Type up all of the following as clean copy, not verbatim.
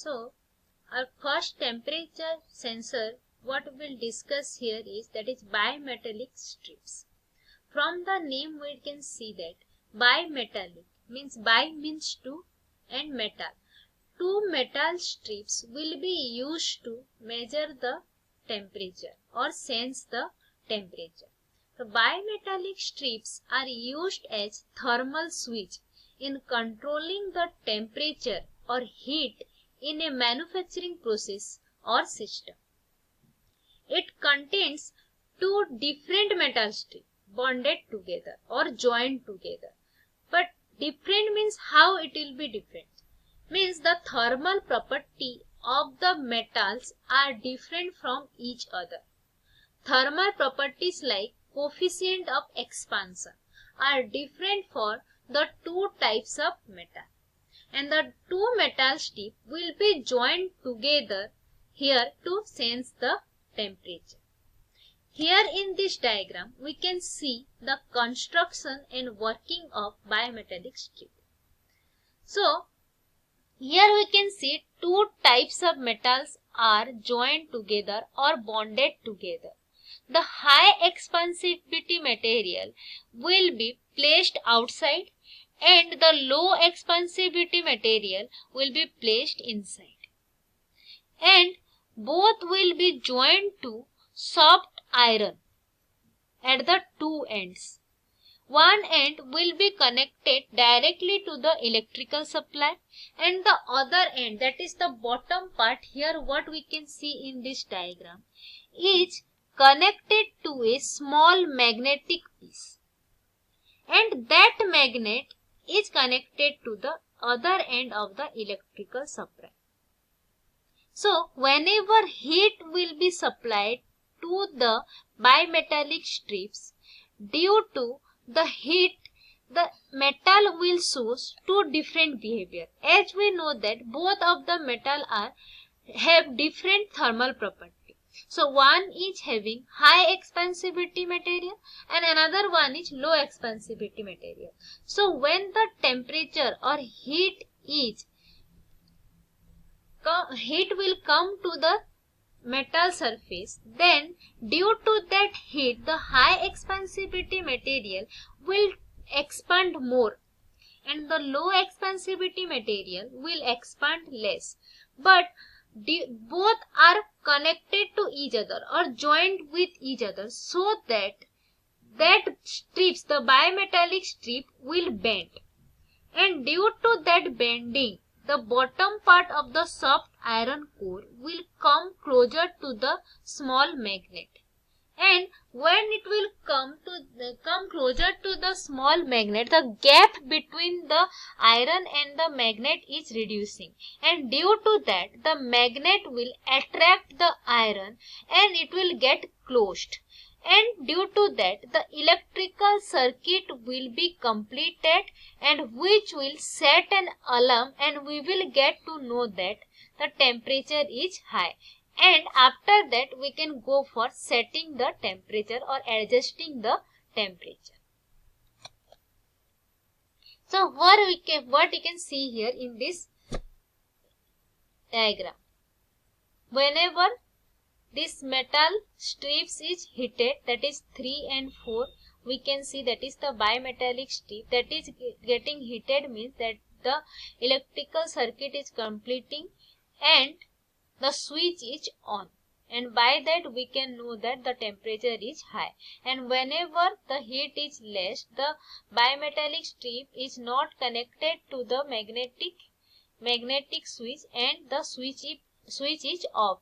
So our first temperature sensor what we'll discuss here is that is bimetallic strips. From the name we can see that bimetallic means bi means two and metal. Two metal strips will be used to measure the temperature or sense the temperature. So bimetallic strips are used as thermal switch in controlling the temperature or heat in a manufacturing process or system. It contains two different metal strips bonded together or joined together. But different means how it will be different. Means the thermal property of the metals are different from each other. Thermal properties like coefficient of expansion are different for the two types of metal. And the two metal strips will be joined together here to sense the temperature. Here in this diagram we can see the construction and working of bimetallic strip. So here we can see two types of metals are joined together or bonded together. The high expansivity material will be placed outside and the low expansivity material will be placed inside. And both will be joined to soft iron at the two ends. One end will be connected directly to the electrical supply and the other end, that is the bottom part here what we can see in this diagram, is connected to a small magnetic piece. And that magnet is connected to the other end of the electrical supply. So whenever heat will be supplied to the bimetallic strips, due to the heat, the metal will show two different behavior. As we know that both of the metal have different thermal property. So one is having high expansivity material and another one is low expansivity material. So when the temperature or heat will come to the metal surface, then due to that heat the high expansivity material will expand more and the low expansivity material will expand less. But both are connected to each other or joined with each other so that strips, the bimetallic strip will bend. And due to that bending, the bottom part of the soft iron core will come closer to the small magnet. And when it will come closer to the small magnet, the gap between the iron and the magnet is reducing. And due to that, the magnet will attract the iron and it will get closed. And due to that, the electrical circuit will be completed and which will set an alarm and we will get to know that the temperature is high. And after that we can go for setting the temperature or adjusting the temperature. So what you can see here in this diagram, whenever this metal strips is heated, that is 3 and 4, we can see that is the bimetallic strip that is getting heated, means that the electrical circuit is completing and the switch is on, and by that we can know that the temperature is high. And whenever the heat is less, the bimetallic strip is not connected to the magnetic switch and the switch is off.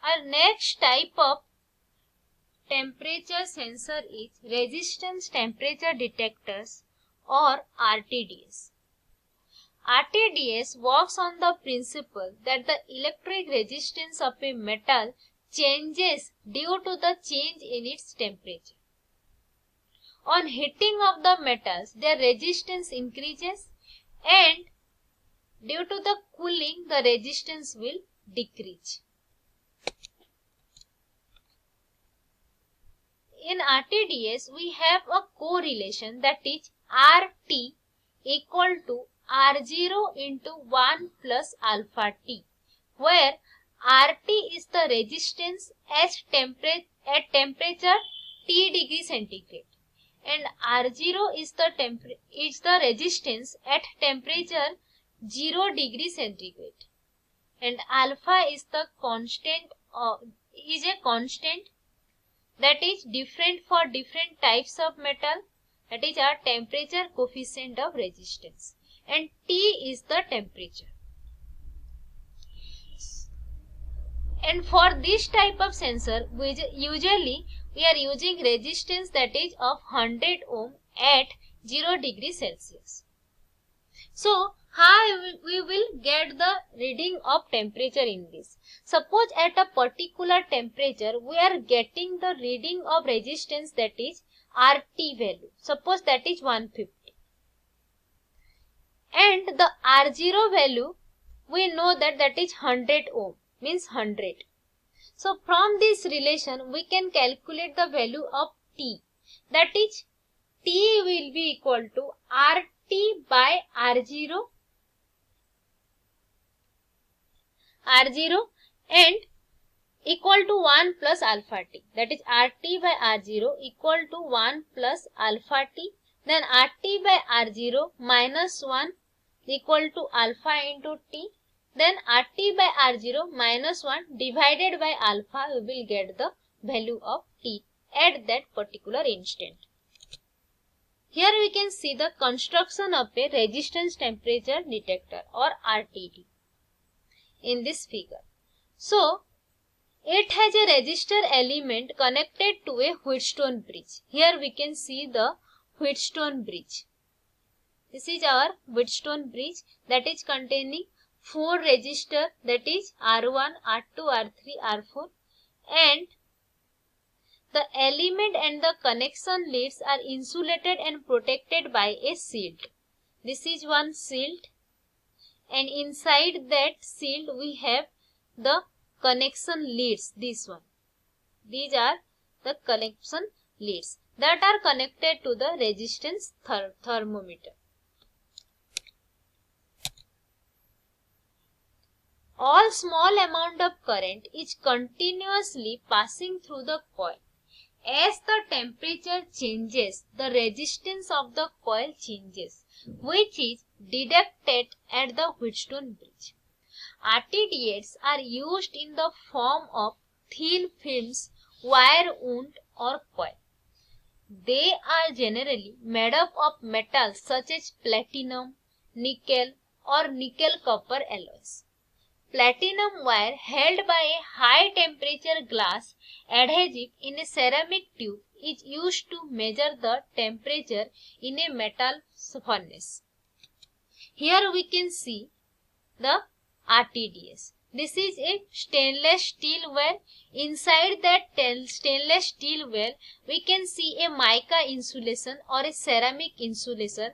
Our next type of temperature sensor is resistance temperature detectors or RTDS. RTDS works on the principle that the electric resistance of a metal changes due to the change in its temperature. On heating of the metals, their resistance increases and due to the cooling, the resistance will decrease. in RTDS we have a correlation, that is RT equal to R0 into 1 plus alpha T, where RT is the resistance at temperature T degree centigrade and R0 is the resistance at temperature 0 degree centigrade, and alpha is the constant is a constant that is different for different types of metal, that is our temperature coefficient of resistance, and T is the temperature. And for this type of sensor, usually we are using resistance that is of 100 ohm at 0 degree Celsius. So how we will get the reading of temperature in this? Suppose at a particular temperature we are getting the reading of resistance, that is RT value. Suppose that is 150. And the R0 value we know that is 100 ohm, means 100. So from this relation we can calculate the value of T. That is T will be equal to RT by R0 and equal to 1 plus alpha T. That is RT by R0 equal to 1 plus alpha T. Then RT by R0 minus 1 equal to alpha into T. Then RT by R0 minus 1 divided by alpha, we will get the value of T at that particular instant. Here we can see the construction of a resistance temperature detector or RTD in this figure. So it has a resistor element connected to a Wheatstone bridge. Here we can see the Wheatstone bridge. This is our Wheatstone bridge that is containing 4 resistors, that is R1, R2, R3, R4, and the element and the connection leads are insulated and protected by a shield. This is one shield, and inside that shield we have the connection leads, this one. These are the connection leads that are connected to the resistance thermometer. All small amount of current is continuously passing through the coil. As the temperature changes, the resistance of the coil changes, which is detected at the Wheatstone bridge. RTDs are used in the form of thin films, wire wound or coil. They are generally made up of metals such as platinum, nickel or nickel-copper alloys. Platinum wire held by a high temperature glass adhesive in a ceramic tube is used to measure the temperature in a metal furnace. Here we can see the RTDS. This is a stainless steel well. Inside that stainless steel well, we can see a mica insulation or a ceramic insulation,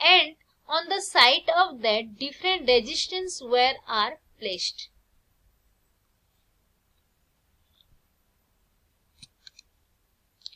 and on the side of that different resistance wire are placed.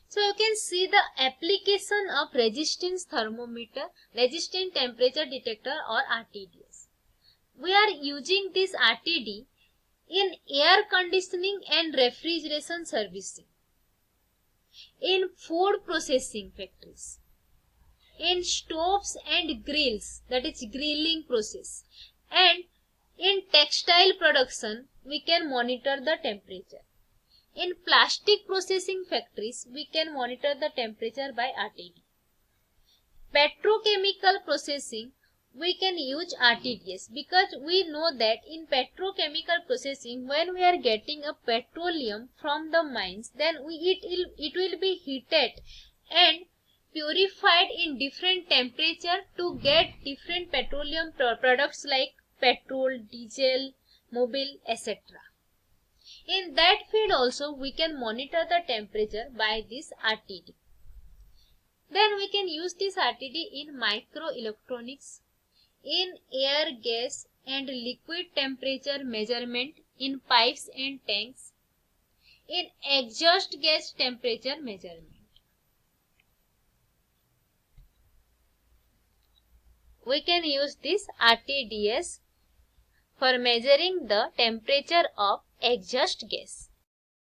So you can see the application of resistance thermometer, resistance temperature detector or RTDS. We are using this RTD in air conditioning and refrigeration servicing, in food processing factories, in stoves and grills, that is grilling process, and in textile production we can monitor the temperature. In plastic processing factories we can monitor the temperature by RTD. Petrochemical processing we can use RTDS because we know that in petrochemical processing, when we are getting a petroleum from the mines, then it will be heated and purified in different temperature to get different petroleum products like petrol, diesel, mobile, etc. In that field also we can monitor the temperature by this RTD. Then we can use this RTD in microelectronics, in air, gas and liquid temperature measurement in pipes and tanks, in exhaust gas temperature measurement. we can use this RTDS for measuring the temperature of exhaust gas.